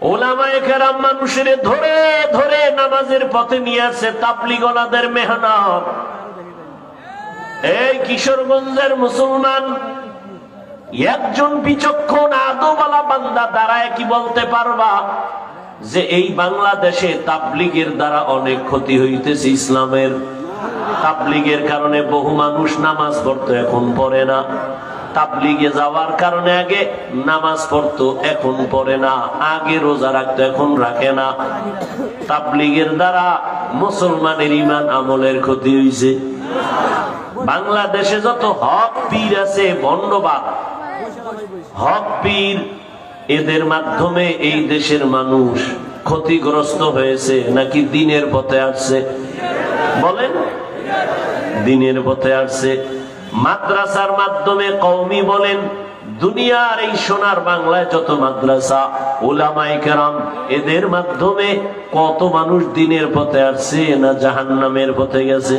ওলামায়ে কেরাম মানুষের ধরে ধরে নামাজের পথে নিয়ে আসছে, তাবলীগ ওয়ালাদের মেহনত। এই কিশোরগঞ্জের মুসলমান একজন বিচক্ষণ আদওয়ালা বান্দা দাঁড়ায় কি বলতে পারবা যে এই বাংলাদেশে তাবলীগের দ্বারা অনেক ক্ষতি হইতেছে ইসলামের? তাবলীগের কারণে বহু মানুষ নামাজ পড়তো, এখন পড়ে না। তাবলীগে যাওয়ার কারণে আগে নামাজ পড়তো, এখন পড়ে না। আগে রোজা রাখতো, এখন রাখে না। তাবলীগের দ্বারা মুসলমানের ঈমান আমলের ক্ষতি হইছে। বাংলাদেশে যত হক পীর আছে, ভণ্ডবাদ হক পীর, এদের মাধ্যমে এই দেশের মানুষ ক্ষতিগ্রস্ত হয়েছে নাকি দিনের পথে আসছে? বলেন, দিনের পথে আসছে। মাদ্রাসার মাধ্যমে কওমি বলেন, দুনিয়ার এই সোনার বাংলায় যত মাদ্রাসা, উলামায়ে কেরাম, এদের মাধ্যমে কত মানুষ দিনের পথে আসছে না জাহান্নামের পথে গেছে?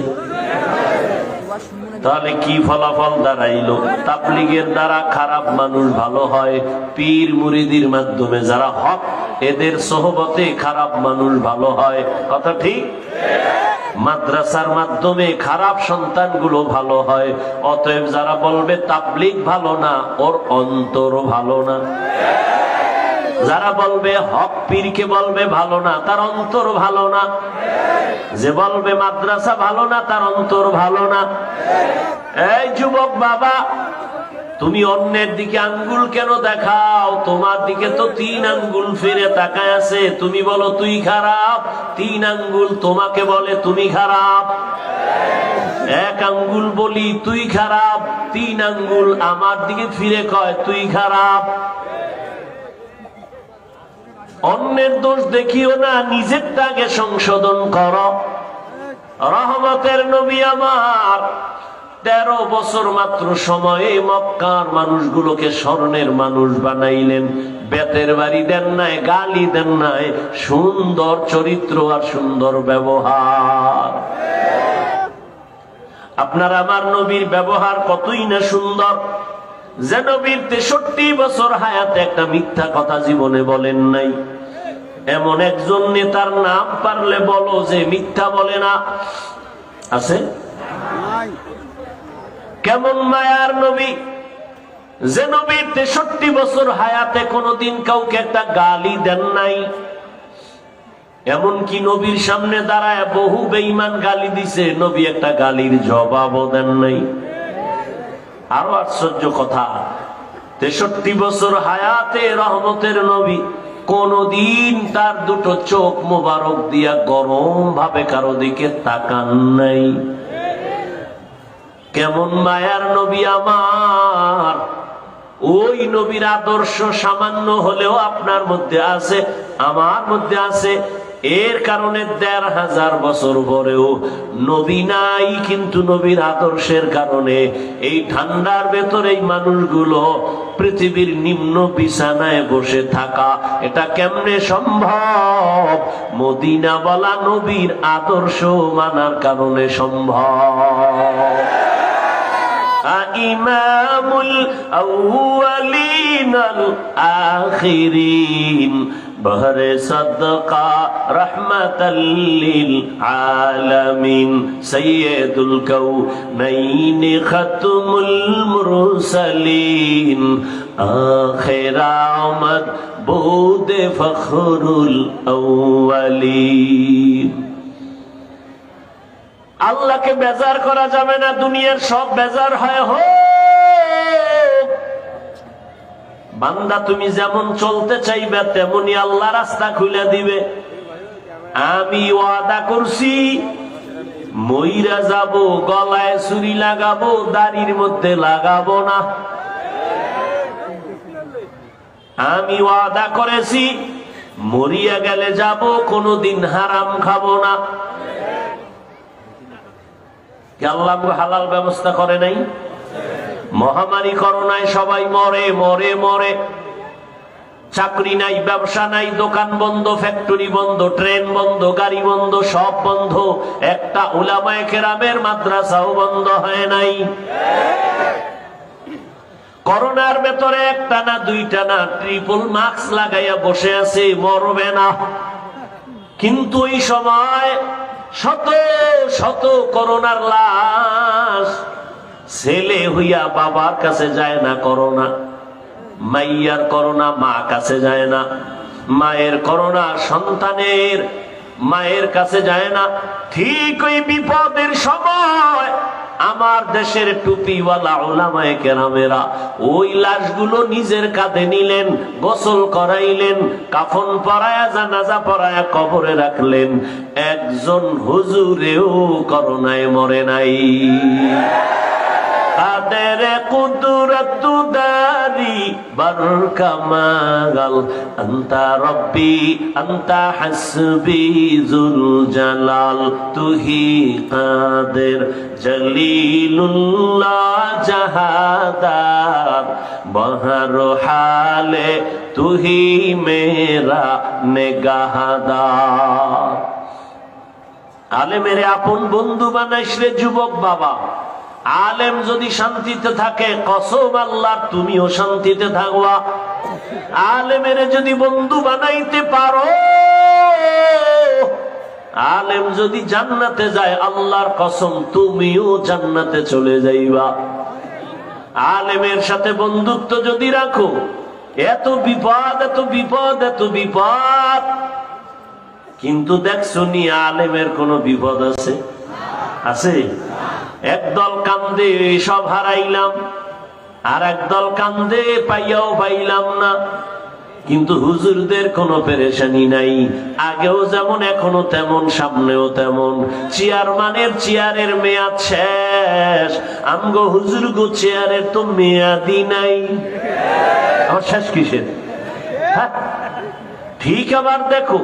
তাহলে কি ফলাফল দাঁড়াইলো? তাবলীগের দ্বারা খারাপ মানুষ ভালো হয়, পীর মুরিদির মাধ্যমে যারা হক, এদের সোহবতে খারাপ মানুষ ভালো হয়। কথা ঠিক? মাদ্রাসার মাধ্যমে খারাপ সন্তানগুলো ভালো হয়। অতএব যারা বলবে তাবলীগ ভালো না, ওর অন্তর ভালো না। যারা বলবে হক পীরকে বলবে ভালো না, তার অন্তর ভালো না। যে বলবে মাদ্রাসা ভালো না, তার অন্তর ভালো না। এই যুবক বাবা, তুমি অন্যের দিকে আঙ্গুল কেন দেখাও? তোমার দিকে তো 3 আঙ্গুল ফিরে তাকায় আছে। তুমি বলো তুই খারাপ, 3 আঙ্গুল তোমাকে বলে তুমি খারাপ। 1 আঙ্গুল বলি তুই খারাপ, 3 আঙ্গুল আমার দিকে ফিরে কয় তুই খারাপ। অন্যের দোষ দেখিও না, নিজেরটা আগে সংশোধন করো। রহমতের নবী আমার 13 বছর মাত্র সময়ে মক্কার মানুষগুলোকে স্বর্ণের মানুষ বানাইলেন। বেতের বাড়ি দেন নাই, গালি দেন নাই, সুন্দর চরিত্র আর সুন্দর ব্যবহার। আপনার আমার নবীর ব্যবহার কতই না সুন্দর, যে নবীর 63 বছর হায়াতে একটা মিথ্যা কথা জীবনে বলেন নাই। এমন একজন নেতার নাম পারলে বলো যে মিথ্যা বলে না? আছে? কেমন মায়ার নবী, যে নবীর 63 বছর হায়াতে কোনদিন কাউকে একটা গালি দেন নাই। এমনকি নবীর সামনে দাঁড়ায় বহু বেঈমান গালি দিছে, নবী একটা গালির জবাবও দেন নাই। আরো আশ্চর্য কথা, 63 বছর হায়াতে রহমতের নবী কোনদিন তার দুটো চোখ মোবারক দিয়া গরম ভাবে কারো দিকে তাকান নাই। কেমন মায়ার নবী আমার! ওই নবীর আদর্শ সামান্য হলেও আপনার মধ্যে আছে, আমার মধ্যে আছে। এর কারণে 1500 বছর পরেও নবী নাই, কিন্তু নবীর আদর্শের কারণে এই ঠান্ডার ভেতরে এই মানুষগুলো পৃথিবীর নিম্ন বিছানায় বসে থাকা, এটা কেমনে সম্ভব? মদিনা বলা নবীর আদর্শ মানার কারণে সম্ভব। ইমামুল আউয়ালিন আল আখিরিন বহরে সাদকা রহমাতাল লিল আলামিন সাইয়্যিদুল কাউনাইন খাতমুল মুরসালিন আখির আমদ বুদে ফখরুল আউয়ালিন। আল্লাহকে বেজার করা যাবে না, দুনিয়ার সব বেজার হয় হোক। বান্দা তুমি যেমন চলতে চাইবে তেমনি আল্লাহ রাস্তা খুলে দিবে। আমি ওয়াদা করছি, মইরা যাব, গলায় ছুরি লাগাবো, দাড়ির মধ্যে লাগাবো না। আমি ওয়াদা করেছি, মরিয়া গেলে যাব, কোনোদিন হারাম খাবো না। আল্লাহ হালাল ব্যবস্থা করে নাই? মহামারী করোনায় সবাই মরে মরে মরে, চাকরি নাই, ব্যবসা নাই, দোকান বন্ধ, ফ্যাক্টরি বন্ধ, ট্রেন বন্ধ, গাড়ি বন্ধ, সব বন্ধ। একটা উলামায়ে কেরামের মাদ্রাসাও বন্ধ হয় নাই। করোনার ভেতরে একটা না দুইটা না ট্রিপল মাস্ক লাগাইয়া বসে আছে, মরবে না। কিন্তু ওই সময় শত শত করোনার লাশ, ছেলে হইয়া বাবার কাছে যায় না করোনা, মাইয়ার করোনা মা কাছে যায় না, মায়ের করোনা সন্তানের মায়ের কাছে যায় না। ঠিক ওই বিপদের সময় আমার দেশের টুপিওয়ালা উলামায়ে কেরামেরা ওই লাশগুলো নিজের কাঁধে নিলেন, গোসল করাইলেন, কাফন পরায়া জানাজা পরায়া কবরে রাখলেন। একজন হুজুরেও করোনায় মরে নাই। কাদের কুদরত দারি বরকামাল আনতা রব্বি আনতা হাসবি জুল জালাল তুহি কাদের জলিলুল্লাহ জাহাদার বহর হালে তুহি মেরা নেগাহদার। আলে মেরে আপন বন্ধু বানাইস রে যুবক বাবা। আলেম যদি শান্তিতে থাকে, কসম আল্লাহ তুমিও শান্তিতে থাকবা। আলেমের যদি বন্ধু বানাইতে পারো, আলেম যদি জান্নাতে যায়, আল্লাহর কসম তুমিও জান্নাতে চলে যাইবা। আলেমের সাথে বন্ধুত্ব যদি রাখো, এত বিপদ এত বিপদ এত বিপদ। কিন্তু দেখছো নি আলেমের কোন বিপদ আছে? আছে? একদল কান্দে সব হারাইলাম, আর একদল কান্দে পাইয়াও পাইলাম না। কিন্তু হুজুরদের কোনো পেরেশানি নাই, আগেও যেমন এখনো তেমন, সামনেও তেমন। চেয়ারম্যানের চেয়ারের মেয়াদ শেষ, আমগো হুজুর গো চেয়ারের তো মেয়াদই নাই। আমার শেষ কিসের? হ্যাঁ ঠিক। আবার দেখো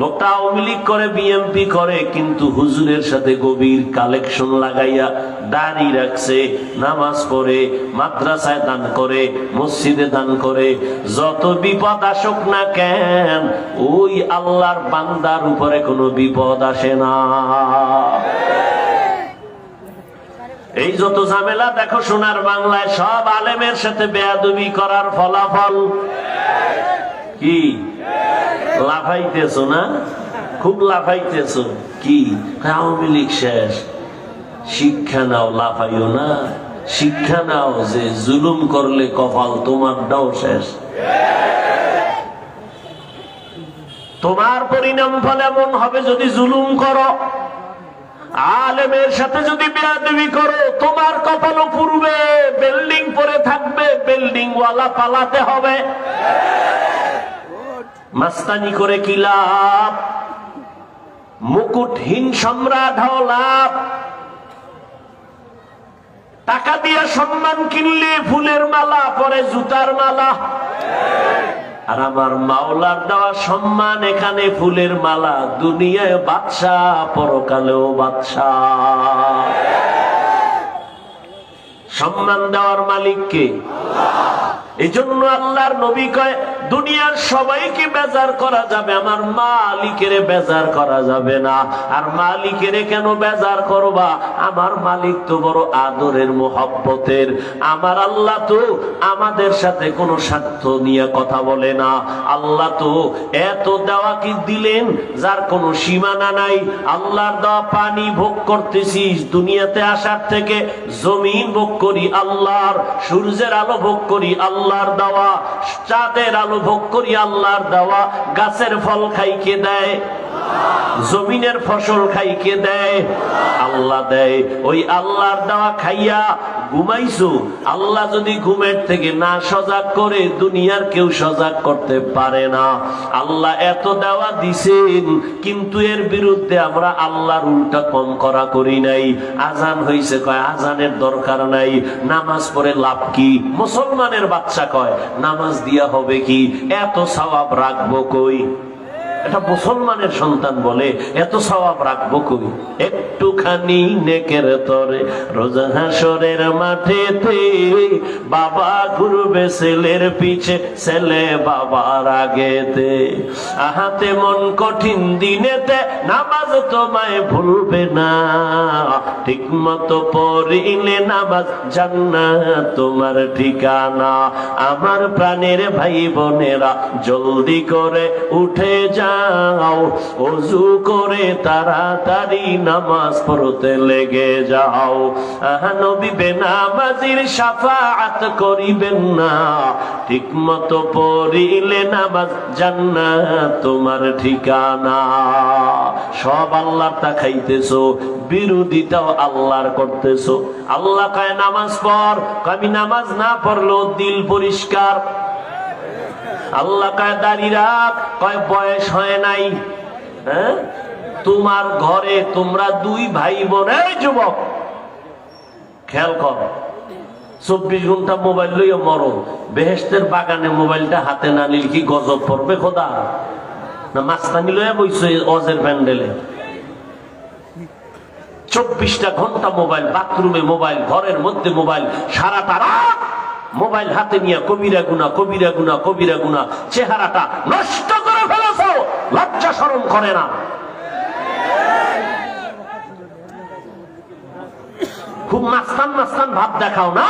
লোকটা আওয়ামী লীগ করে, বিএমপি করে, কিন্তু হুজুরের সাথে গভীর কালেকশন লাগাইয়া দাড়ি রাখছে, নামাজ পড়ে, মাদ্রাসায় দান করে, মসজিদে দান করে। যত বিপদ আসুক না কেন, ওই আল্লাহর বান্দার উপরে কোনো বিপদ আসে না। এই যত ঝামেলা দেখো সোনার বাংলায়, সব আলেমের সাথে বেয়াদবি করার ফলাফল। কি লাফাইতেছো না? খুব লাফাইতেছো। কি আওয়ামী লীগ শেষ? শিক্ষা নাও, লাফাইও না। শিক্ষা নাও যে জুলুম করলে কপাল তোমারটাও শেষ। তোমার পরিণাম ফল এমন হবে যদি জুলুম করো, আলেমের সাথে যদি বেয়াদবি করো, তোমার কপালও পুড়বে, বিল্ডিং পরে থাকবে, বিল্ডিং ওয়ালা পালাতে হবে। মাস্তানি করে কি লাভ? মুকুটহীন সম্রাট হও লাভ। টাকা দিয়ে সম্মান কিনলে ফুলের মালা, পরে জুতার মালা। আর আমার মাওলার দেওয়া সম্মান এখানে ফুলের মালা, দুনিয়ায় বাদশাহ, পরকালেও বাদশাহ। সম্মান দেওয়ার মালিক কে? এই জন্য আল্লাহর নবী কয়, দুনিয়ার সবাইকে বেজার করা যাবে, আমার মালিকের বেজার করা যাবে না। আর মালিকের কেন বেজার করবা? আমার মালিক তো বড় আদরের, মোহব্বতের। আমার আল্লাহ তো আমাদের সাথে কোনো স্বার্থ নিয়ে কথা বলে না। আল্লাহ তো এত দেওয়া কি দিলেন যার কোনো সীমানা নাই। আল্লাহর দেওয়া পানি ভোগ করতেছিস দুনিয়াতে আসার থেকে, জমিন ভোগ করি আল্লাহর, সূর্যের আলো ভোগ করি আল্লাহর দেওয়া, চাঁদের আলো ভোগ করি আল্লাহর দেওয়া, গাছের ফল খাই কে দেয়? জমিনের ফসল খাই কে দেয়? আল্লাহ দেয়। ওই আল্লাহর দেওয়া খাইয়া ঘুমাইছো, আল্লাহ যদি ঘুমের থেকে না সজাগ করে, দুনিয়ার কেউ সজাগ করতে পারে না। আল্লাহ এত দেওয়া দিছেন, কিন্তু এর বিরুদ্ধে আমরা আল্লাহর উল্টা কম করা করি নাই। আজান হইছে, কয় আজানের দরকার নাই, নামাজ পড়ে লাভ কি? মুসলমানের বাচ্চা কয় নামাজ দিয়া হবে কি, এত সওয়াব রাখবো কই? এটা মুসলমানের সন্তান বলে এত সওয়াব রাখবো কই? একটুখানি নেকের তরে রোজা হাসরের মাঠেতে বাবা ঘুরবে ছেলের পিছে, ছেলে বাবার আগেতে। আহাতে মন কঠিন দিনেতে নামাজ তোমায় ভুলবে না, ঠিক মতো পড়িলে নামাজ জান্নাত তোমার ঠিকানা। আমার প্রাণের ভাই বোনেরা জলদি করে উঠে যাও, ওযু করে তাড়াতাড়ি নামাজ পড়তে লেগে যাও। নবী বেনামাজির শাফাআত করিবেন না, ঠিক মতো পড়িলে নামাজ জান্নাত তোমার ঠিকানা। সব আল্লাহর তা খাইতেছো, বিরোধিতাও আল্লাহর করতেছো। আল্লাহ কয় নামাজ পড়, আমি নামাজ না পড়লেও দিল পরিষ্কার। আল্লাহ কয় দাড়ি রাখ, কয় বয়স হয় নাই। হ্যাঁ, তোমার ঘরে তোমরা দুই ভাই বোন, এই যুবক খেয়াল কর, 24 ঘন্টা মোবাইল লইয়া মরো, বেহেশতের বাগানে মোবাইলটা হাতে না নিলে কি গজব পড়বে খোদা? না মাস্তানি লইয়া বইছে অজের প্যান্ডেলে? 24টা ঘন্টা মোবাইল, বাথরুমে মোবাইল, ঘরের মধ্যে মোবাইল, সারাটা রাত মোবাইল হাতে নিয়ে কবিরা গুনাহ, কবিরা গুনাহ, কবিরা গুনাহ। চেহারাটা নষ্ট করে ফেলেছো, লজ্জা শরম করে না? খুব মাস্তান মাস্তান ভাব দেখাও না?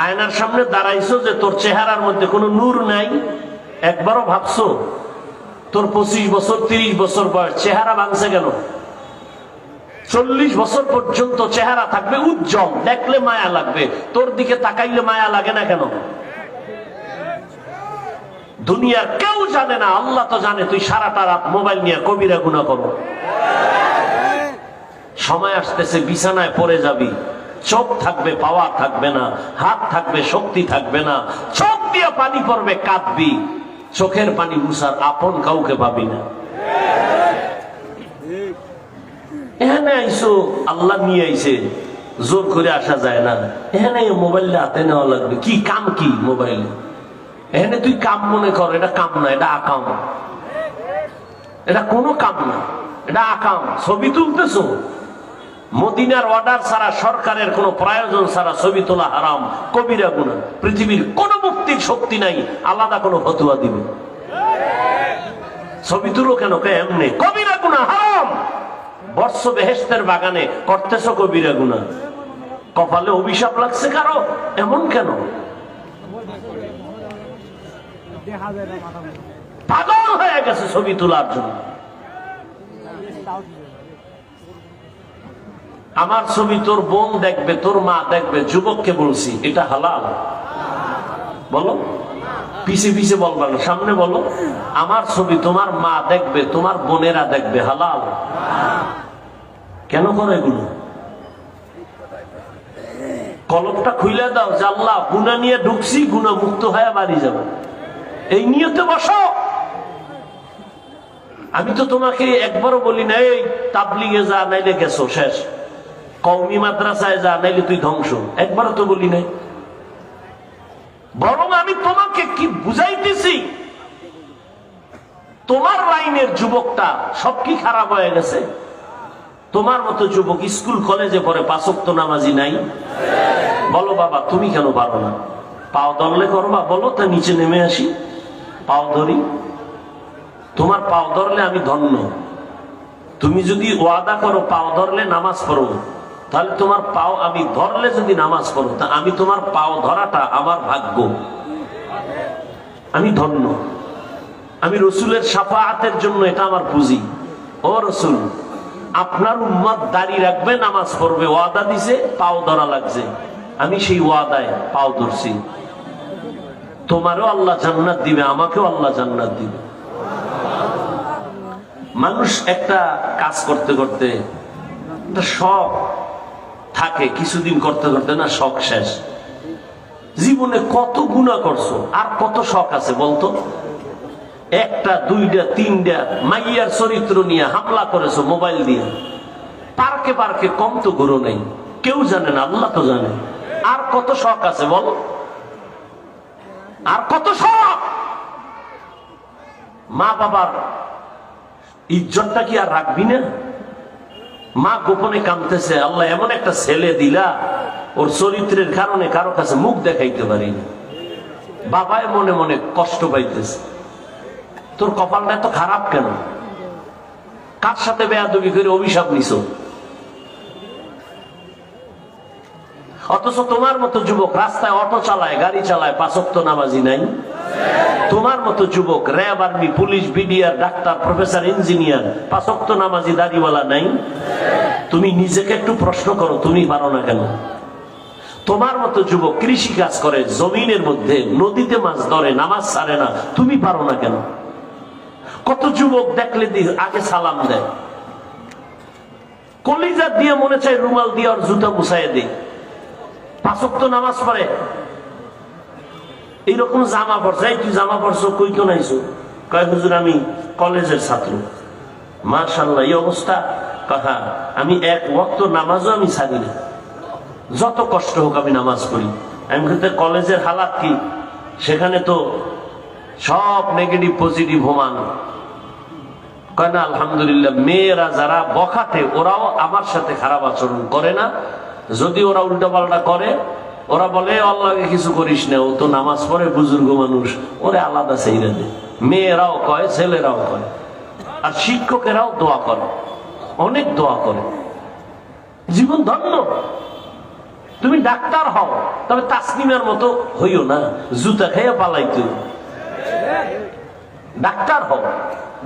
আয়নার সামনে দাঁড়াইছো যে তোর চেহারার মধ্যে কোনো নূর নাই, একবারও ভাবছো? তোর 25 বছর 30 বছর বয়স, চেহারা ভাঙছে কেন? 40 বছর পর্যন্ত চেহারা থাকবে উজ্জ্বল, দেখলে মায়া লাগবে, তোর দিকে তাকাইলে মায়া লাগে না কেন? দুনিয়ার কেউ জানে না, আল্লাহ তো জানে তুই সারাটা রাত মোবাইল নিয়ে কবিরা গুনাহ করো। সময় আসতেছে বিছানায় পড়ে যাবি, চোখ থাকবে পাওয়া থাকবে না, হাত থাকবে শক্তি থাকবে না, চোখ দিয়ে পানি পড়বে কাঁদবি, চোখের পানি মুছার আপন কাউকে পাবি না। এখানে আইসো, আল্লাহ নিয়ে আইছে, জোর করে আসা যায় না। এখানে মোবাইলটা হাতে নেওয়া লাগবে, কি কাম কি মোবাইলে? এখানে তুই কাম মনে কর, এটা কাম না, এটা আকাম। এটা কোনো কাম না, এটা আকাম। ছবি তুলতেছো, মদিনার অর্ডার ছাড়া, সরকারের কোনো প্রয়োজন ছাড়া ছবি তোলা হারাম, কবিরা গুনাহ। পৃথিবীর কোন মুক্তির শক্তি নাই আলাদা কোনো ফতোয়া দিবে। ছবি তুলো কেন? এমনি কবিরা গুনাহ হারাম। বর্ষ বেহেশতের বাগানে করতেছো কবিরা গুনাহ, কপালে অভিশাপ লাগছে কারো? এমন কেন? পাগল হয়ে গেছে ছবি তোলার জন্য। আমার ছবি তোর বোন দেখবে, তোর মা দেখবে, যুবককে বলছি এটা হালাল? বলো, পিছে পিছে বলবা না, সামনে বলো। আমার ছবি তোমার মা দেখবে, তোমার বোনেরা দেখবে, হালাল? কেন করো এগুলো? কলমটা খুলে দাও, জাল্লা গুনাহ নিয়ে ঢুকছি, গুনাহ মুক্ত হয়ে বাড়ি যাবে, এই নিয়তে বসো। আমি তো তোমাকে একবারও বলি না এই তাবলিগে যা, নাইলে গেছো শেষ, কওমি মাদ্রাসায় যা, নাইলে তুই ধ্বংস, একবারও তো বলি নাই। বরং আমি তোমাকে কি বুঝাইতেছি, তোমার লাইনের যুবকটা সব কি খারাপ হয়ে গেছে? তোমার মতো যুবক স্কুল কলেজে পড়ে, 5 ওয়াক্ত নামাজি নাই? বলো বাবা তুমি কেন পারো না? পাও ধরলে করবা, বলো তা নিচে নেমে আসি, পাও ধরি। তোমার পাও ধরলে আমি ধন্য। তুমি যদি ওয়াদা করো পাও ধরলে নামাজ পড়ো, তাহলে তোমার পাও আমি ধরলে যদি নামাজ পড়ো, তা আমি তোমার পাও ধরাটা আমার ভাগ্য, আমি ধন্য। আমি রসুলের শাফাআতের জন্য এটা আমার পুঁজি। ও রসুল, আপনার উম্মত দাড়ি রাখবে, নামাজ পড়বে, ওয়াদা দিছে, পাও ধরা লাগছে, আমি সেই ওয়াদায় পাও ধরছি। তোমারও আল্লাহ জান্নাত দিবে, আমাকেও আল্লাহ জান্নাত দিবে। মানুষ একটা কাজ করতে করতে শখ থাকে, কিছুদিন করতে করতে না শখ শেষ। জীবনে কত গুনাহ করছো, আর কত শখ আছে বলতো? 1টা 2টা 3টা মাইয়ার চরিত্র নিয়ে হামলা করেছো মোবাইল দিয়ে, পার্কে পার্কে কম তো ঘুরো নাই, কেউ জানে না, আল্লাহ তো জানে। আর কত শখ আছে বল? আর কত শখ? মা বাবার ইজ্জতটা কি আর রাখবি না? মা গোপনে কাঁদতেছে, আল্লাহ এমন একটা ছেলে দিলা, ওর চরিত্রের কারণে কারো কাছে মুখ দেখাইতে পারি না। বাবায় মনে মনে কষ্ট পাইতেছে, তোর কপালটা এত খারাপ কেন? কার সাথে বেয়াদবি করে অভিশাপ নিছো? অথচ তোমার মতো যুবক রাস্তায় অটো চালায়, গাড়ি চালায়, 5 ওয়াক্ত নামাজি নাই। তোমার মতো যুবক RAB, army, police, BDR, doctor, professor, engineer, 5 ওয়াক্ত নামাজি দাড়িওয়ালা নাই। তুমি নিজেকে একটু প্রশ্ন করো, তুমি পারো না কেন? তোমার মতো যুবক কৃষি কাজ করে, জমিনের মধ্যে, নদীতে মাছ ধরে, নামাজ ছাড়ে না, তুমি পারো না কেন? কত যুবক দেখলে আগে সালাম দেয়, কলিজা দিয়ে মনে চায় রুমাল দিয়ে আর জুতা মুছাই দেয়, 5 ওয়াক্ত নামাজ পড়ে, এইরকম জামা পড়ছে। তুই জামা পড়ছো কই কেন আইছো? কয় হুজুর আমি কলেজের ছাত্র। মাশাআল্লাহ, এই অবস্থা। কথা আমি 1 ওয়াক্ত নামাজও আমি ছাড়ি না, যত কষ্ট হোক আমি নামাজ পড়ি। আমি কিন্তু কলেজের হালাত কি, সেখানে তো সব নেগেটিভ পজিটিভ হোমান। কয় না আলহামদুলিল্লাহ, মেয়েরা যারা বখাটে ওরাও আমার সাথে খারাপ আচরণ করে না। যদি ওরা উল্টাপাল্টা করে, ওরা বলে আল্লাহকে কিছু করিস না, ও তো নামাজ পড়ে, বুজুর্গ মানুষ, ওরে আলাদা সেইরা দে। মেয়েরাও কয়, ছেলেরাও কয়, আর শিক্ষকেরাও দোয়া করে, অনেক দোয়া করে। জীবন ধন্য। তুমি ডাক্তার হও, তবে তাসনিমের মতো হইও না, জুতা খাইয়া পালাইতে। ডাক্তার হও,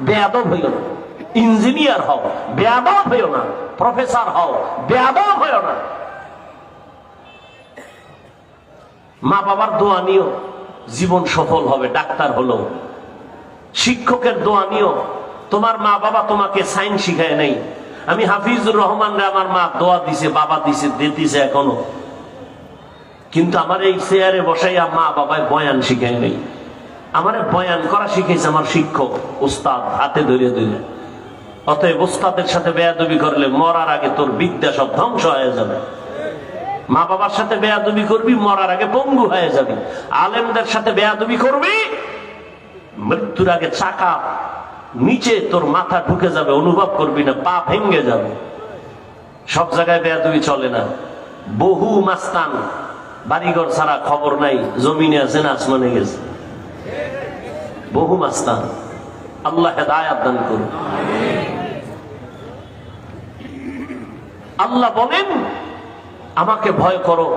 বেয়াদব হইও না। ইঞ্জিনিয়ার হও, বেয়াদব হইও না। প্রফেসর হও, বেয়াদব হইও না। মা বাবার দোয়া নিও, জীবন সফল হবে। ডাক্তার হলো, শিক্ষকের দোয়া নিও। তোমার মা বাবা তোমাকে সায়েন্স শিখায় নাই। আমি হাফিজুর রহমান রে আমার মা দোয়া দিছে, বাবা দিছে, দিতেছে এখনো, কিন্তু আমার এই চেয়ারে বসাইয়া মা বাবায় বয়ান শিখায় নাই। আমারে বয়ান করা শিখেছে আমার শিক্ষক, উস্তাদ, হাতে ধরে ধরে। অতএব উস্তাদের সাথে বেয়াদবি করলে মরার আগে তোর বিদ্যা সব ধ্বংস হয়ে যাবে। মা বাবার সাথে বেয়াদবি করবি, মরার আগে পঙ্গু হয়ে যাবি। আলেমদের সাথে বেয়াদবি করবি, মৃত্যুর আগে চাকা নিচে তোর মাথা ঢুকে যাবে, অনুভব করবি না, পা ভেঙে যাবে। সব জায়গায় বেয়াদবি চলে না। বহু মাস্তান বাড়িঘর ছাড়া খবর নাই, জমিনে আছে না আসমানে গেছে। বহু মাস্তান, আল্লাহ হেদায়েত দান করুন। আল্লাহ বলেন আমাকে ভয় করো,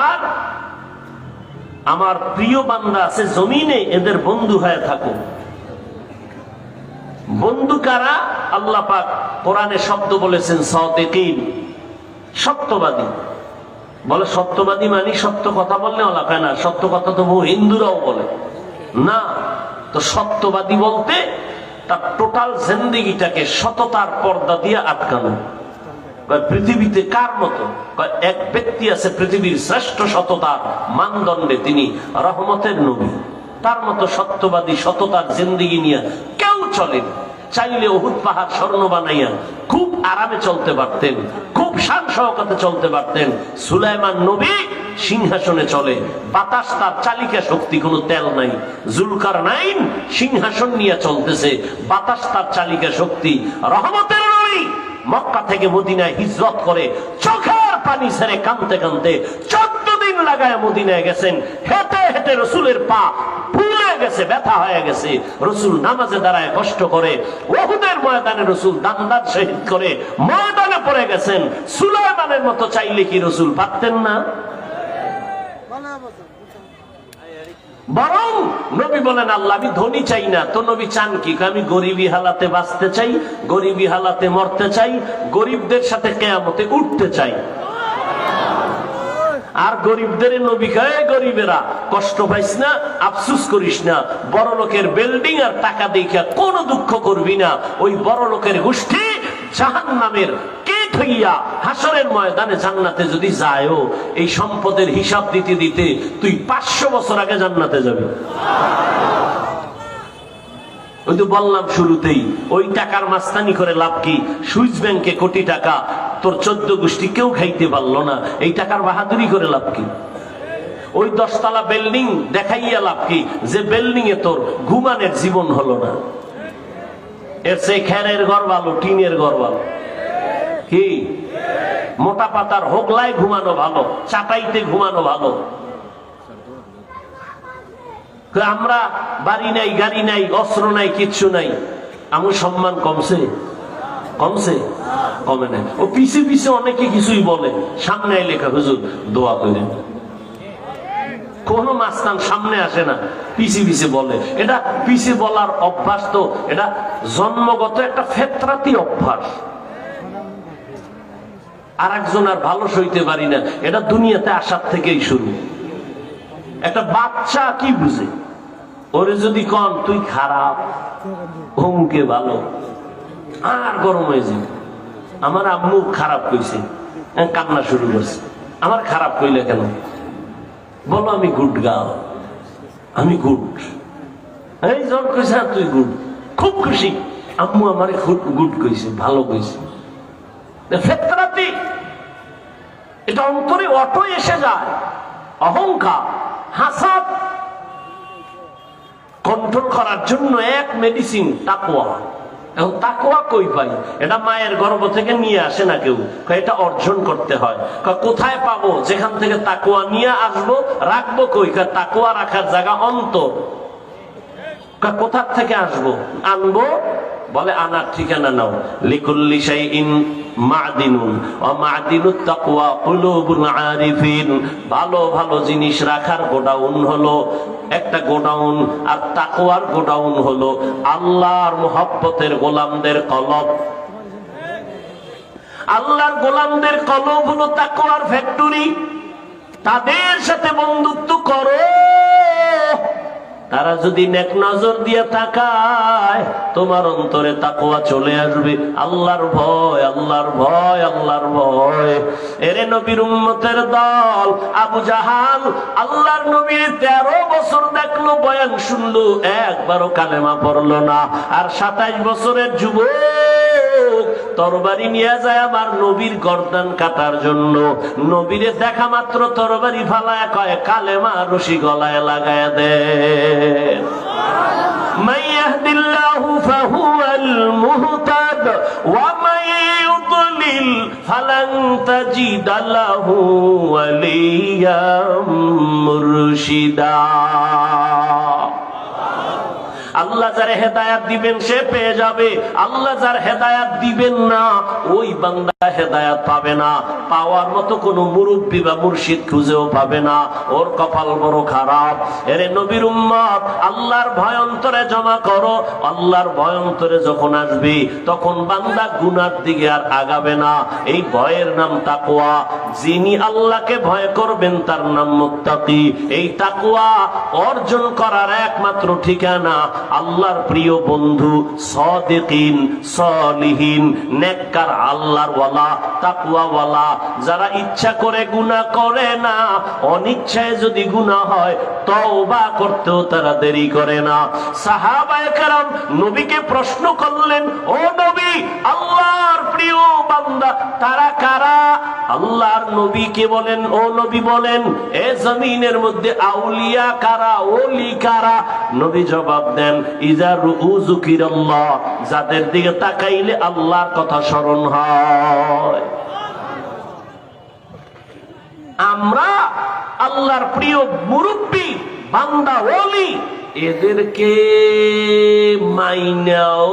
আর আমার প্রিয় বান্দা আছে জমিনে, এদের বন্ধু হয়ে থাকো। বন্ধু কারা? আল্লাহ পাক কোরআনে শব্দ বলেছেন সাদিকিন, সত্যবাদী। বলে সত্যবাদী মানে সত্য কথা বললে অলাকায় না, সত্য কথা তো বহু হিন্দুরাও বলে না। তো সত্যবাদী বলতে তার টোটাল জিন্দেগিটাকে সততার পর্দা দিয়ে আটকানো। পৃথিবীতে কার মতো? এক ব্যক্তি আছে পৃথিবীর শ্রেষ্ঠ সততার মানদণ্ডে, তিনি রহমতের নবী। তার মতো সত্যবাদী সততার জিন্দেগি নিয়ে কেউ চলেন। চাইলে উহুদ পাহাড় স্বর্ণ বানাইয়া খুব আরামে চলতে পারতেন, খুব শান সহকাতে চলতে পারতেন। সুলাইমান নবী সিংহাসনে চলে, বাতাস তার চালিকা শক্তি, কোনো তেল নাই। জুলকারনাইন সিংহাসন নিয়ে চলতেছে, বাতাস তার চালিকা শক্তি। রহমতের নবী মক্কা থেকে মদিনায় হিজরত করে চোখের পানি ছেড়ে কাঁদতে কাঁদতে 14 দিন লাগায় মদিনায় গেছেন। হেঁটে হেঁটে রসুলের পা ফুলে গেছে, ব্যথা হয়ে গেছে। রসুল নামাজে দাঁড়ায় কষ্ট করে। উহুদের ময়দানে রসুল দান্দার শহীদ করে ময়দানে পড়ে গেছেন। সুলাইমানের মতো চাইলে কি রসুল পারতেন না? বরং নবী বলেন আল্লাহ আমি ধনী চাই না। তো নবী চান কি? আমি গরিবী হালাতে বাঁচতে চাই, গরিবী হালাতে মরতে চাই, গরিবদের সাথে কিয়ামতে উঠতে চাই। আর গরিবদের নবী কয়, গরিবেরা কষ্ট পাইস না, আফসুস করিস না, বড় লোকের বিল্ডিং আর টাকা দেখা কোনো দুঃখ করবি না। ওই বড় লোকের গোষ্ঠী জাহান্নামের কীট হইয়া হাসরের ময়দানে জান্নাতে যদি যায়ও, এই সম্পদের হিসাব দিতে দিতে তুই 500 বছর আগে জান্নাতে যাবি। ওই তো বললাম শুরুতেই, ওই টাকার মাস্তানি করে লাভ কি? সুইস ব্যাংকে কোটি টাকা তোর 14 গোষ্ঠী কেউ খাইতে পারলো না, এই টাকার বাহাদুরি করে লাভ কি? ওই 10 তলা বিল্ডিং দেখাইয়া লাভ কি, যে বিল্ডিং এ তোর ঘুমানের জীবন হলো না। এর সেই খেরের ঘর ভালো, টিনের ঘর ভালো। কি মোটা পাতার হোগলায় ঘুমানো ভালো, চাটাইতে ঘুমানো ভালো। আমরা বাড়ি নাই, গাড়ি নাই, অস্ত্র নাই, কিচ্ছু নাই, আমার সম্মান কমছে? কমছে? কমে নাই। ও পিছে পিছে অনেকে কিছুই বলে, সামনে লেখা হুজুর দোয়া করেন। কোন মাস্তান সামনে আসে না, পিছে পিছে বলে। এটা পিছে বলার অভ্যাস তো এটা জন্মগত একটা ফেতরাতি অভ্যাস। আর একজন আর ভালো সইতে পারি না, এটা দুনিয়াতে আসার থেকেই শুরু। একটা বাচ্চা কি বুঝে? ওরে যদি কন তুই খারাপ, অমুকে ভালো, আর গরম হয়ে যাবে। আমার আম্মু খারাপ কইছে, কান্না শুরু করছে। আমার খারাপ কইলে কেন? বলো আমি গুড গাও, আমি গুড। এই জন কইছে তুই গুড, খুব খুশি। আম্মু আমারে গুড কইছে, ভালো কইছে। ফেতরাতি, এটা অন্তরে অটো এসে যায়। অহংকার, হাসাদ কন্ট্রোল করার জন্য এক মেডিসিন তাকওয়া। এখন তাকওয়া কই পাই? এটা মায়ের গর্ভ থেকে নিয়ে আসে না কেউ, এটা অর্জন করতে হয়। কোথায় পাবো? যেখান থেকে তাকওয়া নিয়ে আসবো, রাখবো কই? তাকওয়া রাখার জায়গা অন্তর। কোথা থেকে আসবো? আনবো, বলে আনার ঠিকানা নাও। লিকুল্লি শাইইন মাদিনুন ওয়া মাদিনুত তাকওয়া কুলুবুল আরিফিন। ভালো ভালো জিনিস রাখার গোডাউন হলো একটা গোডাউন, আর তাকওয়ার গোডাউন হলো আল্লাহর মুহাব্বতের গোলামদের কলব। আল্লাহর গোলামদের কলব হলো তাকওয়ার ফ্যাক্টরি। তাদের সাথে বন্ধুত্ব করো, তারা যদি নেক নজর দিয়ে তাকায়, তোমার অন্তরে তাকওয়া চলে আসবে। আল্লাহর ভয়, আল্লাহর ভয়, আল্লাহর ভয়। এরে নবীর উম্মতের দল আবু জাহাল আল্লাহর নবীর 13 বছর দেখলো, বয়ান শুনলো, একবারও কালেমা পড়লো না। আর 27 বছরের যুবক তরবারি নিয়ে যায় আমার নবীর গর্দান কাটার জন্য। নবীরে দেখা মাত্র তরবারি ফালায় কয় কালেমা রশি গলায় লাগায় দে। মান ইয়াহদিল্লাহু ফাহুয়াল মুহতাদ ওয়া মান ইউদ্লিল ফালান তাজিদা লাহু ওয়ালিয়াম মুরশিদা। আল্লাহ যারে হেদায়াত দিবেন সে পেয়ে যাবে, আল্লাহ যার হেদায়াত দিবেন না ওই বান্দা হেদায়াত পাবে না। পাওয়ার মতো কোনো মুরব্বী বা মুর্শিদ খুঁজেও পাবে না, ওর কপাল বড় খারাপ। এরে নবীর উম্মত, আল্লাহর ভয় অন্তরে জমা করো। আল্লাহর ভয় অন্তরে যখন আসবে তখন বান্দা গুনার দিকে আর আগাবে না। এই ভয়ের নাম তাকওয়া। যিনি আল্লাহকে ভয় করবেন তার নাম মুত্তাকি। এই তাকওয়া অর্জন করার একমাত্র ঠিকানা আল্লাহর প্রিয় বন্ধু সাদিকিন, সালিহিন, নেককার, আল্লাহর ওয়ালা, তাকওয়া ওয়ালা, যারা ইচ্ছা করে গুনাহ করে না, অনিচ্ছায় যদি গুনাহ হয় তওবা করতেও তারা দেরি করে না। সাহাবায়ে কেরাম নবীকে প্রশ্ন করলেন, ও নবী, আল্লাহর প্রিয় বান্দা তারা কারা? আল্লাহর নবীকে বলেন, ও নবী বলেন, এ জমিনের মধ্যে আউলিয়া কারা, ওলি কারা? নবী জবাব দেন, ইজা রুযুকিরাল্লাহ, যাদের দিকে তাকাইলে আল্লাহর কথা স্মরণ হয়। আমরা আল্লাহর প্রিয় মুরব্বী বান্দা ওলি, এদেরকে মাইনাও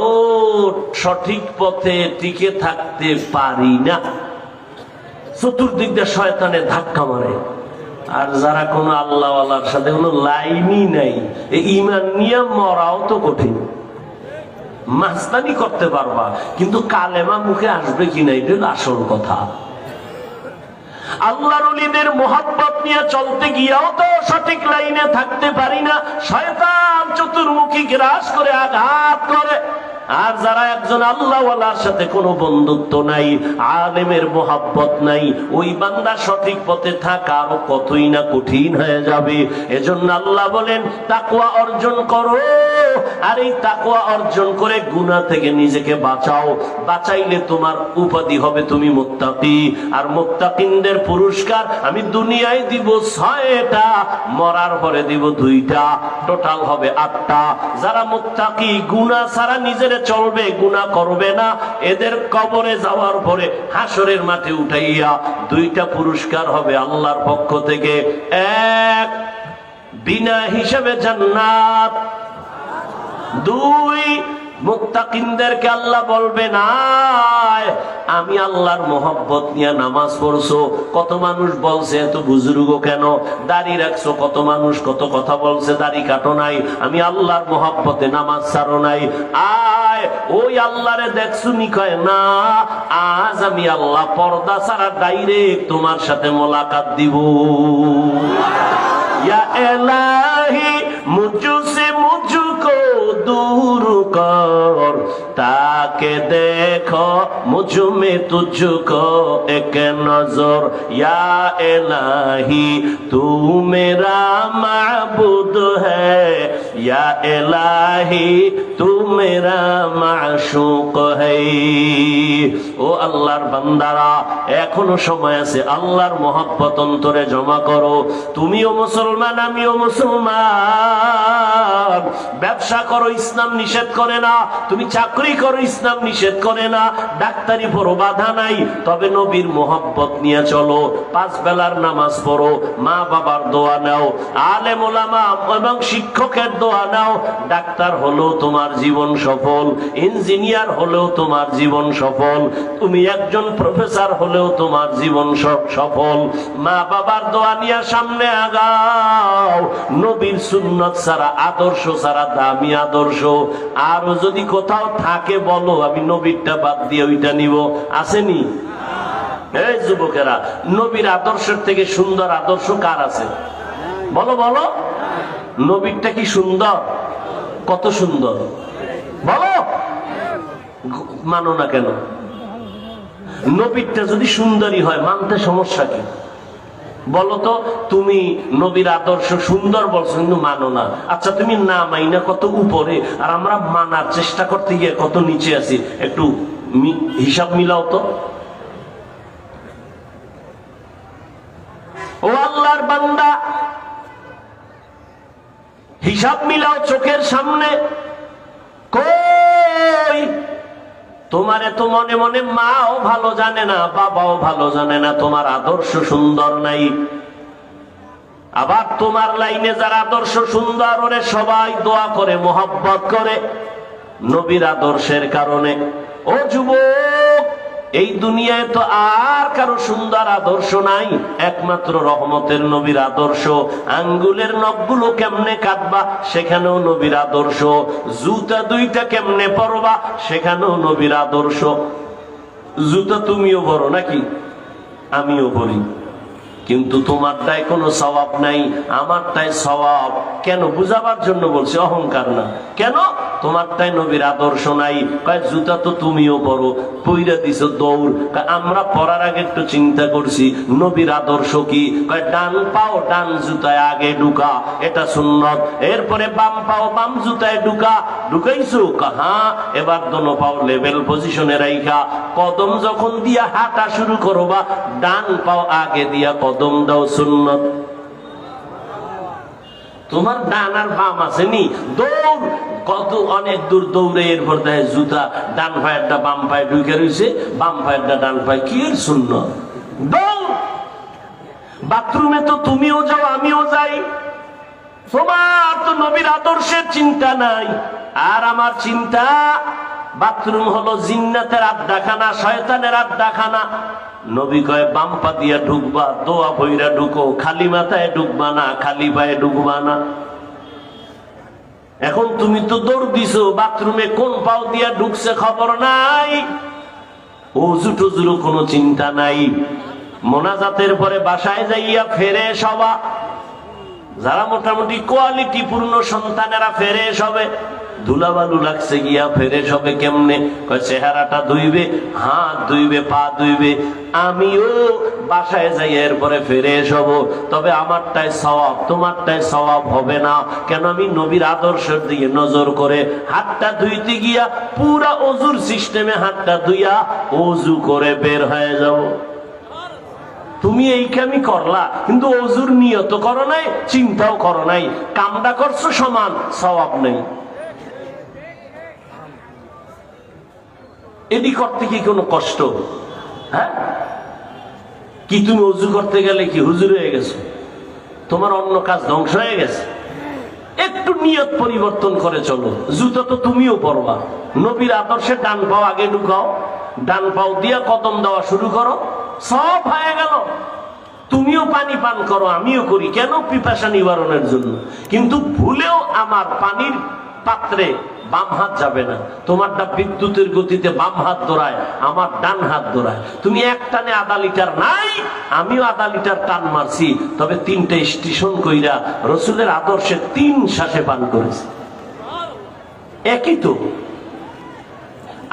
সঠিক পথে টিকে থাকতে পারি না। চতুর্দিক দিয়ে শয়তানে ধাক্কা মারে। আর যারা কোনো আল্লাহওয়ালার সাথে কোনো লাইনই নাই, এই ঈমান নিয়ে মরাও তো কঠিন। মাস্তানি করতে পারবা, কিন্তু কালেমা মুখে আসবে কিনা এটা আসল কথা। আল্লাহর ওলিদের মোহাব্বত নিয়ে চলতে গিয়েও তো সঠিক লাইনে থাকতে পারি না। শয়তান চতুর্মুখী গ্রাস করে আঘাত করে। আর যারা একজন আল্লাহওয়ালার সাথে কোনো বন্ধুত্ব নাই, আলেমের মোহাব্বত নাই, ওই বান্দা সঠিক পথে থাকা আরো কতই না কঠিন হয়ে যাবে। এজন্য আল্লাহ বলেন তাকওয়া অর্জন করো। আর এই তাকওয়া অর্জন করে গুনাহ থেকে নিজেকে বাঁচাও। বাঁচাইলে তোমার উপাধি হবে তুমি মুত্তাকি। আর মুত্তাকিনদের পুরস্কার আমি দুনিয়ায় দিব 6টা, মরার পরে দিব 2টা, টোটাল হবে 8টা। যারা মুত্তাকি গুনাহ ছাড়া নিজেরে চলবে, গুনাহ করবে না, এদের কবরে যাওয়ার পরে হাসরের মাঠে উঠাইয়া 2টা পুরস্কার হবে আল্লাহর পক্ষ থেকে। এক, বিনা হিসাবে জান্নাত। 2, মুত্তাকিনদেরকে আল্লাহ বলবে না আমি আল্লাহর মোহব্বত নিয়ে নামাজ পড়ছো। কত মানুষ বলছে এত বুজুর্গ কেন, দাড়ি রাখছো, কত মানুষ কত কথা বলছে দাড়ি কাটো নাই, আমি আল্লাহর মোহব্বতে নামাজ ছাড়ো নাই। আয় ওই আল্লাহরে দেখছো নি? কয় না, আজ আমি আল্লাহ পর্দা ছাড়া ডাইরেক্ট তোমার সাথে মোলাকাত দিব। या इलाही मुझसे मुझको दूर कर, ताके देखो मुझ में तुझको एक नजर। या इलाही तू मेरा माबूद है, या इलाही तू मेरा माशूक है। ও আল্লাহর বান্দারা, এখনো সময় আছে, আল্লাহর মোহাব্বত অন্তরে জমা করো। তুমিও মুসলমান, আমিও মুসলমান। ব্যবসা করো, ইসলাম নিষেধ করে না। তুমি চাকরি করো, ইসলাম নিষেধ করে না। ডাক্তারি পড়ো, বাধা নাই। তবে নবীর মোহাব্বত নিয়ে চলো। 5 বেলার নামাজ পড়ো, মা বাবার দোয়া নাও, আলেম ওলামা এবং শিক্ষকের দোয়া নাও। ডাক্তার হলেও তোমার জীবন সফল, ইঞ্জিনিয়ার হলেও তোমার জীবন সফল, তুমি একজন প্রফেসর হলেও তোমার জীবন সফল। মা বাবার দোয়া নিয়ে সামনে আগাও। নবীর সুন্নাত ছাড়া, আদর্শ ছাড়া দামি আদর্শ আরো যদি কোথাও থাকে বলো, আমি নবীরটা বাদ দিয়ে ওইটা নিব। আসেনি? এই যুবকেরা, নবীর আদর্শের থেকে সুন্দর আদর্শ কার আছে? বলো বলো। নবীরটা কি সুন্দর? কত সুন্দর বলো। মানো না কেন? নবীরটা যদি সুন্দরী হয় মানতে সমস্যা কি? বলো তো। তুমি নবীর আদর্শ সুন্দর বলছো কিন্তু মানো না। আচ্ছা তুমি না মাইনা কত উপরে, আর আমরা মানার চেষ্টা করতে গিয়ে কত নিচে আছি। একটু হিসাব মিলাও তো। ও আল্লাহর বান্দা, হিসাব মিলাও চোখের সামনে। কই তোমার এত মনে মনে মাও ভালো জানে না, বাবাও ভালো জানে না তোমার আদর্শ সুন্দর নাই। আবার তোমার লাইনে যারা আদর্শ সুন্দর, ওরে সবাই দোয়া করে, মোহাব্বত করে নবীর আদর্শের কারণে। ও যুবক, এই দুনিয়ায় তো আর কারো সুন্দর আদর্শ নাই, একমাত্র রহমতের নবীর আদর্শ। আঙ্গুলের নখগুলো কেমনে কাটবা, সেখানেও নবীর আদর্শ। জুতা 2টা কেমনে পরবা, সেখানেও নবীর আদর্শ। জুতা তুমিও পরো নাকি? আমিও পরি, কিন্তু তোমারটাই কোনো সওয়াব নাই, আমারটাই সওয়াব। কেন? বুঝাবার জন্য বলছি, অহংকার না। কেন? তোমারটাই নবীর আদর্শ নাই। কয় জুতা তো তুমিও পরো, পইরা দিছো দৌড়। আমরা পরার আগে একটু চিন্তা করছি নবীর আদর্শ কি। কয় ডান পাও ডান জুতায় আগে ঢুকা, এটা সুন্নত। এরপরে বাম পাও বাম জুতায় ঢুকা, ঢুকাইছো? হ্যাঁ। এবার দোনো পাও লেভেল পজিশনে রাইখা কদম যখন দিয়া হাঁটা শুরু করবা, ডান পাও আগে দিয়া কদম দাও, সুন্নত। তোমার ডান আর বাম আসেনি, দৌড় কত অনেক দূর দৌড়ে এরপর দেখে জুতা ডান পায়েরটা বাম পায়ে ঢুকে রয়েছে, বাম পায়েরটা ডান পায়ে। কি এর সুন্নত? দৌড়। বাথরুমে তো তুমিও যাও আমিও যাই, তোমার তো নবীর আদর্শের চিন্তা নাই। আর আমার চিন্তা, বাথরুম হলো জিন্নাতের আড্ডাখানা, শয়তানের আড্ডাখানা। নবী কয় বাম পা দিয়া ঢুকবা, দোয়া বইরা ঢুকো, খালি মাথায় ঢুকবা না, খালি পায়ে ঢুকবা না। এখন তুমি তো দৌড় দিছো, বাথরুমে কোন পাও দিয়া ঢুকছে খবর নাই, ওযু টুজুর কোনো চিন্তা নাই। মোনাজাতের পরে বাসায় যাইয়া ফেরে সবা, যারা মোটামুটি কোয়ালিটি পূর্ণ সন্তানেরা ফেরে সবে। ধুলাবালু লাগছে গিয়া ফেরে সবে কেমনে? চেহারাটা ধুইবে, হাত ধুইবে, পা ধুইবে। আমিও বাসায় যাই এরপরে ফিরে এসবো, তবে আমারটাই সওয়াব, তোমারটাই সওয়াব হবে না। কেন? আমি নবীর আদর্শের দিকে নজর করে হাতটা ধুইতে গিয়া পুরা অজুর সিস্টেমে হাতটা ধুইয়া অজু করে বের হয়ে যাব। তুমি এই কামই করলা, কিন্তু অজুর নিয়ত করো নাই, চিন্তাও করো নাই, কামটা করছো সমান, সওয়াব নেই। এটি করতে কি কোনো কষ্ট? হ্যাঁ, কি তুমি অজু করতে গেলে কি হুজুর হয়ে গেছো? তোমার অন্য কাজ ধ্বংস হয়ে গেছে? একটু নিয়ত পরিবর্তন করে চলো। জুতো তো তুমিও পরবা, নবীর আদর্শে ডান পাও আগে ঢুকাও, ডান পাও দিয়া কদম দেওয়া শুরু করো, সব হয়ে গেল। তুমিও পানি পান করো, আমিও করি, কেন? পিপাসা নিবারণের জন্য। কিন্তু ভুলেও আমার পানির পাত্রে বাম হাত যাবে না। তোমারটা বিদ্যুতের গতিতে বাম হাত দৌড়ায়, আমার ডান হাত দৌড়ায়। তুমি এক টানে আধা লিটার নাই, আমিও আধা লিটার টান মারছি, তবে 3টে স্টেশন কইরা রসুলের আদর্শে 3 শ্বাসে পান করেছি। একই তো।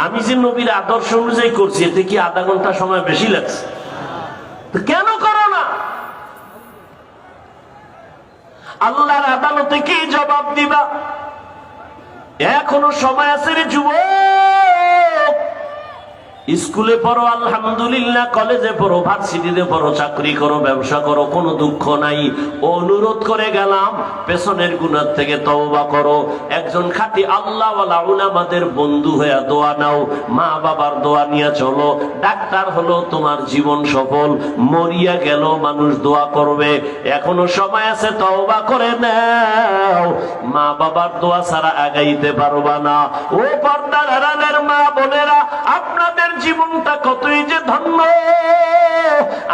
আমি যে নবীর আদর্শ অনুযায়ী করছি, এতে কি আধা ঘন্টা সময় বেশি লাগছে? কেন করো না? আল্লাহর আদালতে কি জবাব দিবা? এখনো সময় আছে রে যুবক। স্কুলে পড়ো আলহামদুলিল্লাহ, কলেজে পড়ো, ভার্সিটিতে পড়ো, চাকরি করো, ব্যবসা করো, কোনো দুঃখ নাই। অনুরোধ করে গেলাম, পেছনের গুনাহ থেকে তওবা করো। একজন খাঁটি আল্লাহওয়ালা উলামাদের বন্ধু হয়ে দোয়া নাও, মা বাবার দোয়া নিয়ে চলো। ডাক্তার হলো তোমার জীবন সফল, মরিয়া গেল মানুষ দোয়া করবে। এখনো সময় আছে, তওবা করে নাও। মা বাবার দোয়া ছাড়া আগাইতে পারবা না। ও পর্দার আড়ালের মা বোনেরা, আপনাদের জীবনটা কতই যে ধন্য।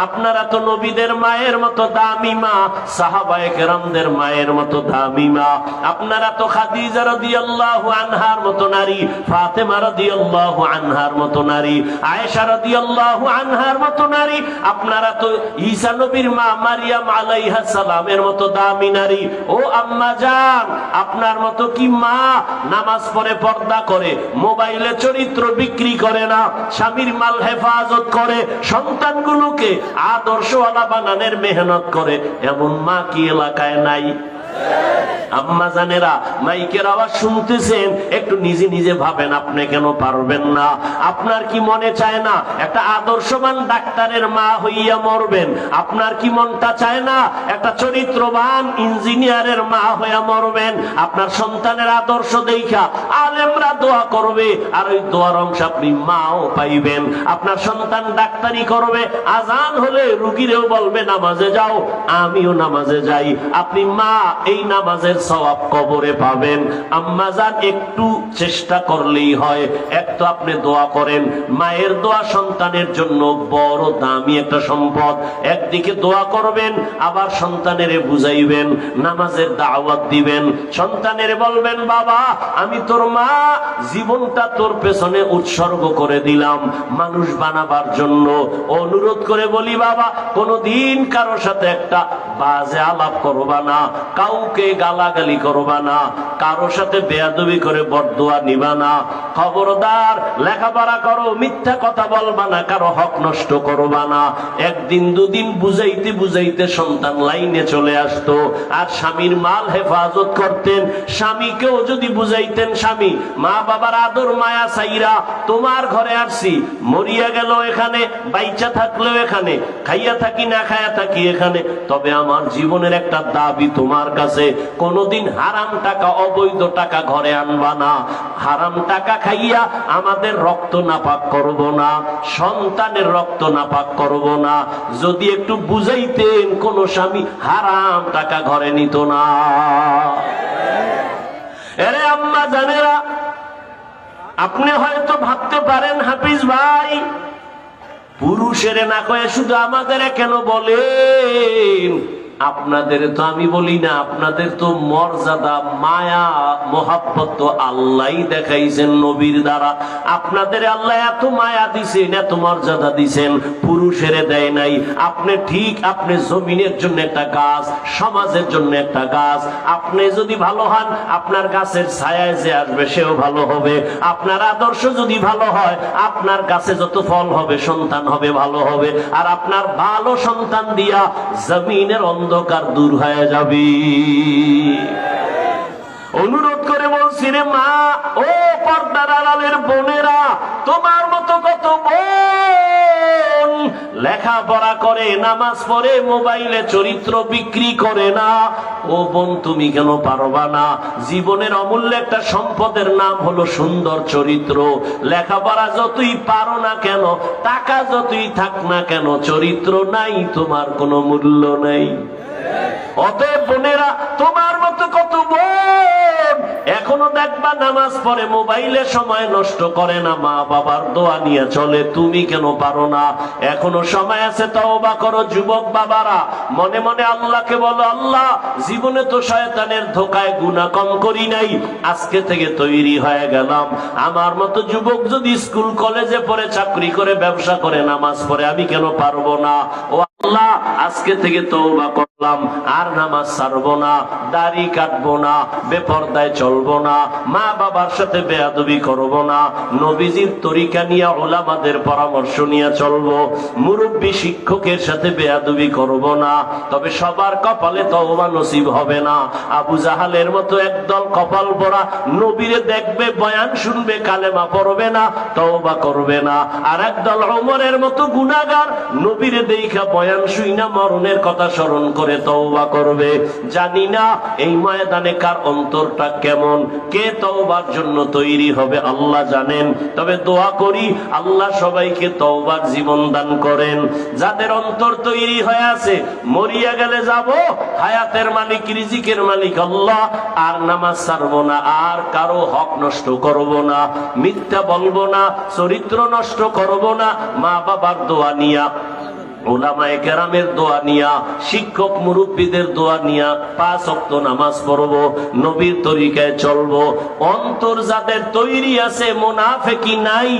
আপনারা তো নবীদের মায়ের মতো দামি মা, সাহাবায়ে কেরামদের মায়ের মতো দামি মা। আপনারা তো খাদিজা রাদিয়াল্লাহু আনহার মতো নারী, ফাতেমা রাদিয়াল্লাহু আনহার মতো নারী, আয়েশা রাদিয়াল্লাহু আনহার মতো নারী। আপনারা তো ঈসা নবীর মা মারিয়াম আলাইহা সালামের মতো দামি নারী। ও আম্মা জান, আপনার মতো কি মা নামাজ পড়ে, পর্দা করে, মোবাইলে চরিত্র বিক্রি করে না, স্বামীর মাল হেফাজত করে, সন্তানগুলোকে আদর্শওয়ালা বানানোর মেহনত করে, এমন মা কি এলাকায় নাই? আম্মা জানেরা, মাইকের আওয়াজ শুনতেছেন, একটু নিজে নিজে ভাবেন, আপনি কেন পারবেন না? আপনার কি মনে চায় না একটা আদর্শবান ডাক্তারের মা হইয়া মরবেন? আপনার কি মনটা চায় না একটা চরিত্রবান ইঞ্জিনিয়ারের মা হইয়া মরবেন? আপনার সন্তানের আদর্শ দেখা আলেমরা দোয়া করবে, আর ওই দোয়ার অংশ আপনি মাও পাইবেন। আপনার সন্তান ডাক্তারি করবে, আজান হলে রুগীরেও বলবে নামাজে যাও, আমিও নামাজে যাই। আপনি মা, এই নামাজের সওয়াব কবরে পাবেন। আম্মা জান, একটু চেষ্টা করলেই হয়। এক তো আপনি দোয়া করেন, মায়ের দোয়া সন্তানের জন্য বড় দামি একটা সম্পদ। একদিকে দোয়া করবেন, আবার সন্তানেরে বুঝাইবেন, নামাজের দাওয়াত দিবেন, সন্তানেরে বলবেন, বাবা আমি তোর মা, জীবনটা তোর পেছনে উৎসর্গ করে দিলাম মানুষ বানাবার জন্য। অনুরোধ করে বলি, বাবা কোনদিন কারো সাথে একটা বাজে আলাপ করবা না, কাউকে গালাগালি করবা না, কারো সাথে বেয়াদবি করে বরদোয়া নিবা না। খবরদার, লেখাপড়া করো, মিথ্যা কথা বলবা না, কারো হক নষ্ট করবা না। একদিন দুদিন বুঝাইতে বুঝাইতে সন্তান লাইনে চলে আসতো, আর স্বামীর মাল হেফাজত করতেন। স্বামীকেও যদি বুঝাইতেন, স্বামী মা বাবার আদর মায়া চাইরা তোমার ঘরে আসছি, মরিয়া গেল এখানে, বাইচা থাকলেও এখানে, খাইয়া থাকি না খাইয়া থাকি এখানে, তবে আমার জীবনের একটা দাবি তোমার কাছে, কোনদিন হারাম টাকা, অবৈধ টাকা ঘরে আনবা না। হারাম টাকা খাইয়া আমাদের রক্ত নাপাক করব না, সন্তানের রক্ত নাপাক করব না। যদি একটু বুঝাইতেন, কোন স্বামী হারাম টাকা ঘরে নিত না। এরে আম্মা জানেরা, আপনি হয়তো ভাবতে পারেন, হাফিজ ভাই পুরুষের না কয়ে শুধু আমাদের কেন বলেন? আপনাদের তো আমি বলি না, আপনাদের তো মর্যাদা মায়া মোহাব্বত তো আল্লাহই দেখাইছেন নবীর দ্বারা। আপনাদের আল্লাহ এত মায়া দিছেন, এত মর্যাদা দিছেন, পুরুষের দেয় নাই। আপনি ঠিক, আপনি জমিনের জন্য একটা গাছ, সমাজের জন্য একটা গাছ। আপনি যদি ভালো হন, আপনার গাছের ছায়ায় যে আসবে সেও ভালো হবে। আপনার আদর্শ যদি ভালো হয়, আপনার গাছে যত ফল হবে, সন্তান হবে, ভালো হবে। আর আপনার ভালো সন্তান দিয়া জমিনের অন্ধকার দূর হয়ে যাবে। অনুরোধ করে বলছি রে মা, ও পর্দার আড়ালের বোনেরা, তোমার মতো কত বোন লেখাপড়া করে, নামাজ পড়ে, মোবাইলে চরিত্র বিক্রি করে না। ও বোন, তুমি কেন পারবা না? জীবনের অমূল্য একটা সম্পদের নাম হলো সুন্দর চরিত্র। লেখাপড়া যতই পারো না কেন, টাকা যতই থাক না কেন, চরিত্র নাই, তোমার কোনো মূল্য নেই। অতএব বোনেরা, তোমার মতো কত বোন এখনো দেখবা নামাজ পড়ে, মোবাইলে সময় নষ্ট করে না, মা বাবার দোয়া নিয়ে চলে। তুমি কেন পারো না? এখনো সময় আছে, তওবা করো। যুবক বাবারা, মনে মনে আল্লাহকে বলো, আল্লাহ, জীবনে তো শয়তানের ধোকায় গুনাহ কম করি নাই, আজকে থেকে তৈরি হয়ে গেলাম। আমার মতো যুবক যদি স্কুল কলেজে পড়ে, চাকরি করে, ব্যবসা করে, নামাজ পড়ে, আমি কেন পারবো না? ও আল্লাহ, আজকে থেকে তওবা করলাম, আর নামাজ ছাড়বো না, দাড়ি কাটবো না, বেপরদায় চলবো না, মা বাবার সাথে বেয়াদবি করবো না, নবীজির তরিকা নিয়ে, উলামাদের পরামর্শ নিয়ে চলবো, মুরব্বী শিক্ষকের সাথে বেয়াদবি করবো না। তবে সবার কপালে তওবা নসিব হবে না। আবু জাহালের মতো একদল কপাল পড়া নবীরে দেখবে, বয়ান শুনবে, কালেমা পড়বে না, তওবা করবে না। আর একদল ওমরের মতো গুনাহগার নবীরে দেখা, বয়ান শুইনা, মরণের কথা স্মরণ করে তওবা করবে। জানি না এই ময়দানে কার অন্তরটা কেমন, কে তওবার জন্য তৈরি হবে আল্লাহ জানেন। তবে দোয়া করি, আল্লাহ সবাইকে তওবার জীবন দান করেন। যাদের অন্তর তৈরি হয়ে আছে, মরিয়া গেলে যাব, হায়াতের মালিক, রিজিকের মালিক আল্লাহ, আর নামাজ ছাড়বো না, আর কারো হক নষ্ট করব না, মিথ্যা বলবো না, চরিত্র নষ্ট করব না, মা বাবার দোয়া নিয়া, উলামায়ে কেরামের দোয়া নিয়া, শিক্ষক মুরব্বীদের দোয়া নিয়া 5 ওয়াক্ত নামাজ পড়বো, নবীর তরিকায় চলবো। অন্তর যাদের তৈরি আছে, মুনাফিকি নাই,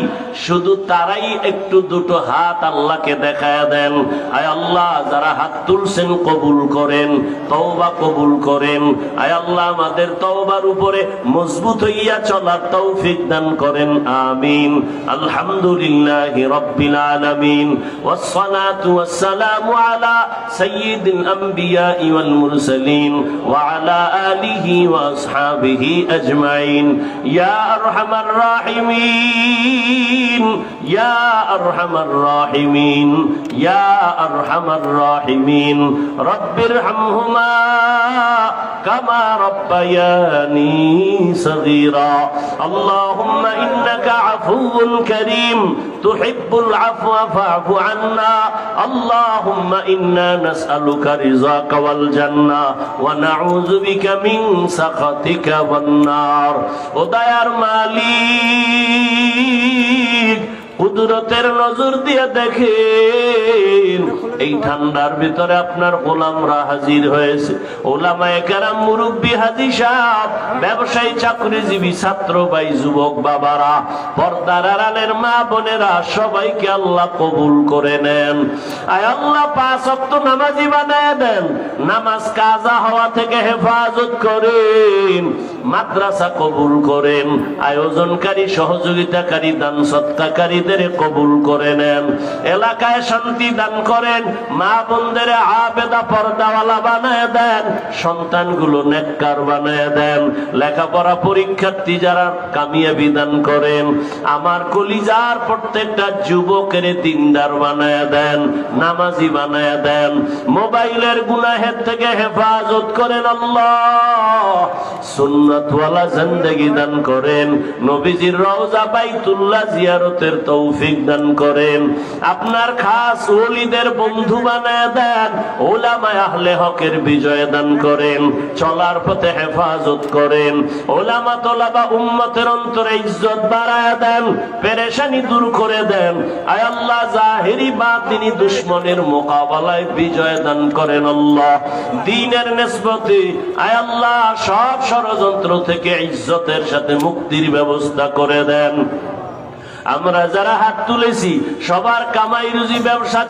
শুধু তারাই একটু দুটো হাত আল্লাহকে দেখায়া দেন। আয় আল্লাহ, যারা হাত তুলছেন কবুল করেন, তওবা কবুল করেন। আয় আল্লাহ, আমাদের তওবার উপরে মজবুত হইয়া চলার তৌফিক দান করেন, আমিন। আলহামদুলিল্লাহি রাব্বিল আলামিন, ওয়াসসালাতু والسلام على سيد الأنبياء والمرسلين وعلى آله وأصحابه أجمعين. يا أرحم الراحمين، يا أرحم الراحمين، يا أرحم الراحمين. رب ارحمهما كما ربياني صغيرا. اللهم إنك عفو كريم تحب العفو فاعف عنا. اللهم إنا نسألك رضاك والجنة ونعوذ بك من سخطك والنار. وديار مالك কুদরতের নজর দিয়ে দেখেন, এই ঠান্ডার ভিতরে আপনার গোলামরা হাজির হয়েছে। উলামায়ে কেরাম, মুরব্বী, হাজী সাহেব, ব্যবসায়ী, চাকরিজীবী, ছাত্র ভাই, যুবক বাবারা, পর্দার আড়ালের মা বোনেরা, সবাইকে আল্লাহ কবুল করে নেন। আয় আল্লাহ, 5 ওয়াক্ত নামাজি বানায় দেন, নামাজ কাজা হওয়া থেকে হেফাজত করেন, মাদ্রাসা কবুল করেন, আয়োজনকারী, সহযোগিতাকারী, দান সৎকারী কবুল করে নেন, এলাকায় শান্তি দান করেন, মা বোনদের আবেদা পর্দাওয়ালা বানায় দেন, সন্তানগুলো নেককার বানায় দেন, লেখাপড়া পরীক্ষার্থী যারা কামিয়াবি দান করেন। আমার কলিজার প্রত্যেকটা যুবকের দিনদার বানায় দেন, নামাজি বানায় দেন, মোবাইলের গুনাহের থেকে হেফাজত করেন আল্লাহ। সুন্নাত সুন্নাতওয়ালা জিন্দেগি দান করেন, নবীজির রওজা বাইতুল্লাহ জিয়ারতের তৌফিক দান করেন। আপনার খাস ওলিদের বন্ধু বানায় দেন, উলামায়ে আহলে হকের বিজয় দান করেন, চলার পথে হেফাজত করেন। উলামা তোলাবা উম্মতের অন্তরে ইজ্জত বাড়ায় দেন, পেরেশানি দূর করে দেন। আয় আল্লাহ, জাহেরি বাতিনি দুশমনের মোকাবেলায় বিজয় দান করেন আল্লাহ। দ্বীনের নিসবতে আয় আল্লাহ সব ষড়যন্ত্র থেকে ইজ্জতের সাথে মুক্তির ব্যবস্থা করে দেন। আমরা যারা হাত তুলেছি সবার কামাই রুজি ব্যবসা